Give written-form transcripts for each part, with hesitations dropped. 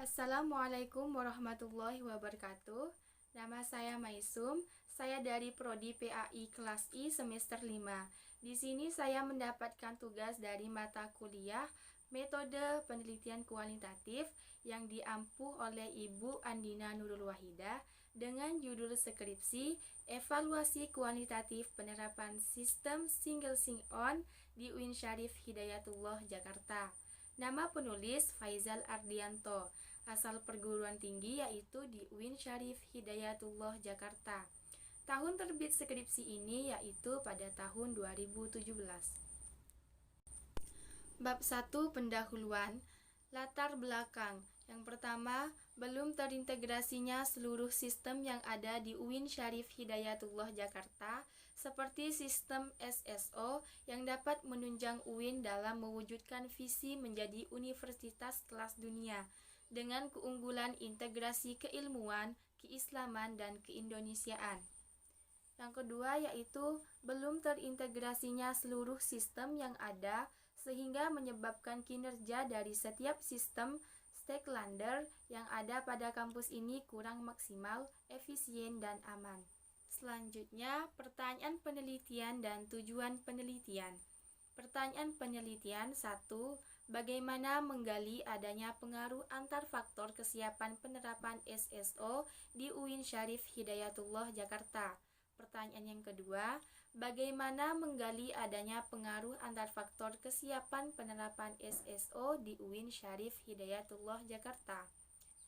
Assalamualaikum warahmatullahi wabarakatuh. Nama saya Maisum. Saya dari Prodi PAI kelas I semester 5. Di sini saya mendapatkan tugas dari mata kuliah Metode Penelitian Kualitatif yang diampuh oleh Ibu Andina Nurul Wahidah dengan judul skripsi Evaluasi Kualitatif Penerapan Sistem Single Sign-On di UIN Syarif Hidayatullah Jakarta. Nama penulis Faizal Ardianto, asal perguruan tinggi yaitu di UIN Syarif Hidayatullah Jakarta. Tahun terbit skripsi ini yaitu pada tahun 2017. Bab 1 Pendahuluan. Latar belakang. Yang pertama, belum terintegrasinya seluruh sistem yang ada di UIN Syarif Hidayatullah Jakarta, seperti sistem SSO yang dapat menunjang UIN dalam mewujudkan visi menjadi universitas kelas dunia dengan keunggulan integrasi keilmuan, keislaman, dan keindonesiaan. Yang kedua yaitu belum terintegrasinya seluruh sistem yang ada sehingga menyebabkan kinerja dari setiap sistem stakeholder yang ada pada kampus ini kurang maksimal, efisien, dan aman. Selanjutnya, pertanyaan penelitian dan tujuan penelitian. Pertanyaan penelitian 1. Bagaimana menggali adanya pengaruh antar faktor kesiapan penerapan SSO di UIN Syarif Hidayatullah Jakarta? Pertanyaan yang kedua, bagaimana menggali adanya pengaruh antar faktor kesiapan penerapan SSO di UIN Syarif Hidayatullah Jakarta?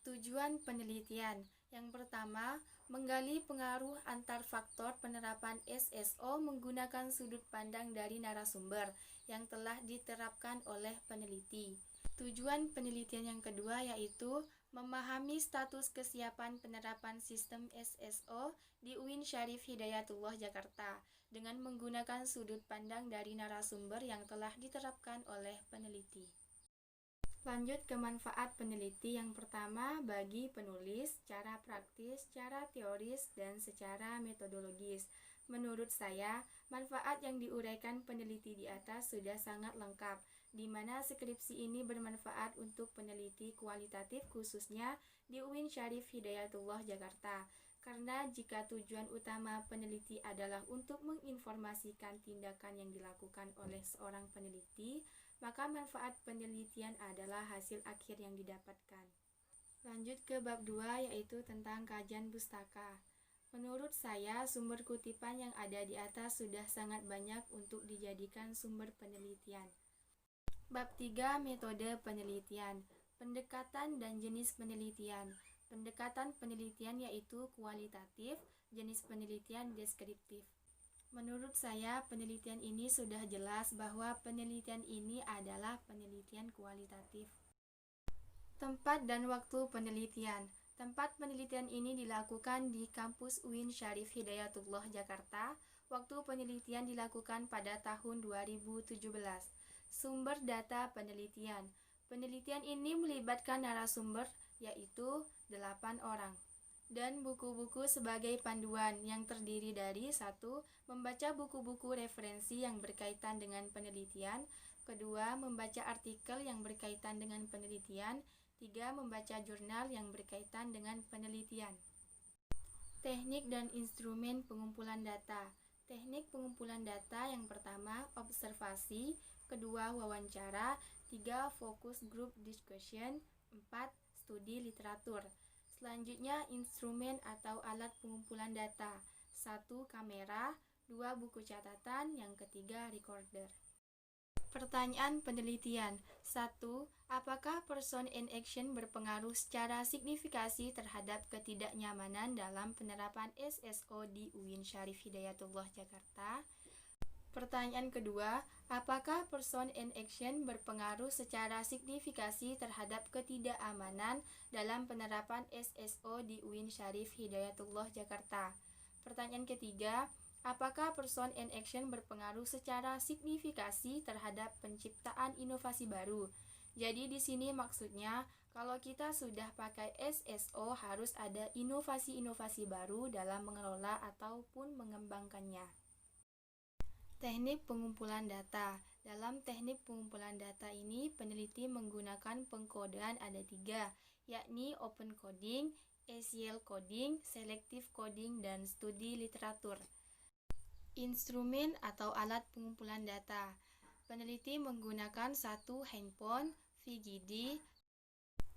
Tujuan penelitian. Yang pertama, menggali pengaruh antar faktor penerapan SSO menggunakan sudut pandang dari narasumber yang telah diterapkan oleh peneliti. Tujuan penelitian yang kedua yaitu memahami status kesiapan penerapan sistem SSO di UIN Syarif Hidayatullah Jakarta dengan menggunakan sudut pandang dari narasumber yang telah diterapkan oleh peneliti. Lanjut ke manfaat peneliti. Yang pertama, bagi penulis, cara praktis, cara teoris, dan secara metodologis. Menurut saya, manfaat yang diuraikan peneliti di atas sudah sangat lengkap, di mana skripsi ini bermanfaat untuk peneliti kualitatif khususnya di UIN Syarif Hidayatullah Jakarta. Karena jika tujuan utama peneliti adalah untuk menginformasikan tindakan yang dilakukan oleh seorang peneliti, maka manfaat penelitian adalah hasil akhir yang didapatkan. Lanjut ke bab 2 yaitu tentang kajian pustaka. Menurut saya, sumber kutipan yang ada di atas sudah sangat banyak untuk dijadikan sumber penelitian. Bab 3 Metode penelitian. Pendekatan dan jenis penelitian. Pendekatan penelitian yaitu kualitatif, jenis penelitian deskriptif. Menurut saya, penelitian ini sudah jelas bahwa penelitian ini adalah penelitian kualitatif. Tempat dan waktu penelitian. Tempat penelitian ini dilakukan di kampus UIN Syarif Hidayatullah Jakarta. Waktu penelitian dilakukan pada tahun 2017. Sumber data penelitian. Penelitian ini melibatkan narasumber yaitu 8 orang. Dan buku-buku sebagai panduan yang terdiri dari 1. Membaca buku-buku referensi yang berkaitan dengan penelitian. 2. Membaca artikel yang berkaitan dengan penelitian. 3. Membaca jurnal yang berkaitan dengan penelitian. Teknik dan instrumen pengumpulan data. Teknik pengumpulan data yang pertama, observasi. 2. Wawancara. 3. Focus group discussion. 4. Studi literatur. Selanjutnya, instrumen atau alat pengumpulan data. 1. Kamera. 2. Buku catatan. Yang ketiga, recorder. Pertanyaan penelitian. 1. Apakah person in action berpengaruh secara signifikasi terhadap ketidaknyamanan dalam penerapan SSO di UIN Syarif Hidayatullah Jakarta? Pertanyaan kedua, apakah person in action berpengaruh secara signifikasi terhadap ketidakamanan dalam penerapan SSO di UIN Syarif Hidayatullah Jakarta? Pertanyaan ketiga, apakah person in action berpengaruh secara signifikasi terhadap penciptaan inovasi baru? Jadi di sini maksudnya, kalau kita sudah pakai SSO harus ada inovasi-inovasi baru dalam mengelola ataupun mengembangkannya. Teknik pengumpulan data. Dalam teknik pengumpulan data ini, peneliti menggunakan pengkodean ada 3, yakni Open Coding, SQL Coding, Selective Coding, dan Studi Literatur. Instrumen atau alat pengumpulan data. Peneliti menggunakan satu handphone VGD,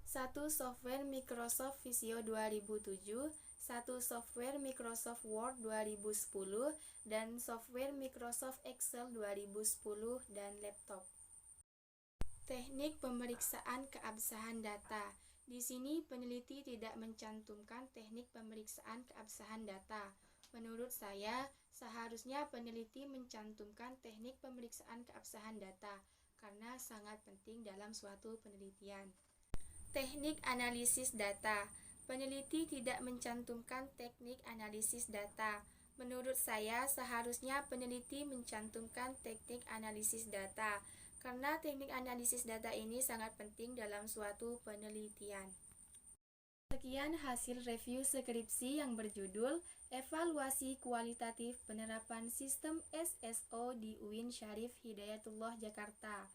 satu software Microsoft Visio 2007, satu software Microsoft Word 2010, dan software Microsoft Excel 2010, dan laptop. Teknik pemeriksaan keabsahan data. Di sini peneliti tidak mencantumkan teknik pemeriksaan keabsahan data. Menurut saya, seharusnya peneliti mencantumkan teknik pemeriksaan keabsahan data karena sangat penting dalam suatu penelitian. Teknik analisis data. Peneliti tidak mencantumkan teknik analisis data. Menurut saya, seharusnya peneliti mencantumkan teknik analisis data, karena teknik analisis data ini sangat penting dalam suatu penelitian. Sekian hasil review skripsi yang berjudul Evaluasi Kualitatif Penerapan Sistem SSO di UIN Syarif Hidayatullah Jakarta.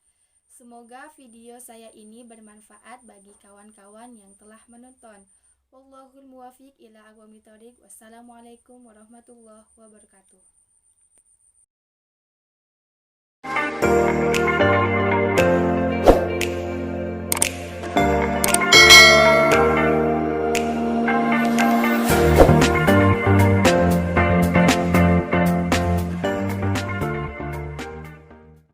Semoga video saya ini bermanfaat bagi kawan-kawan yang telah menonton. Wallahul muwafiq ila aqwamit thoriq. Wassalamualaikum warahmatullahi wabarakatuh.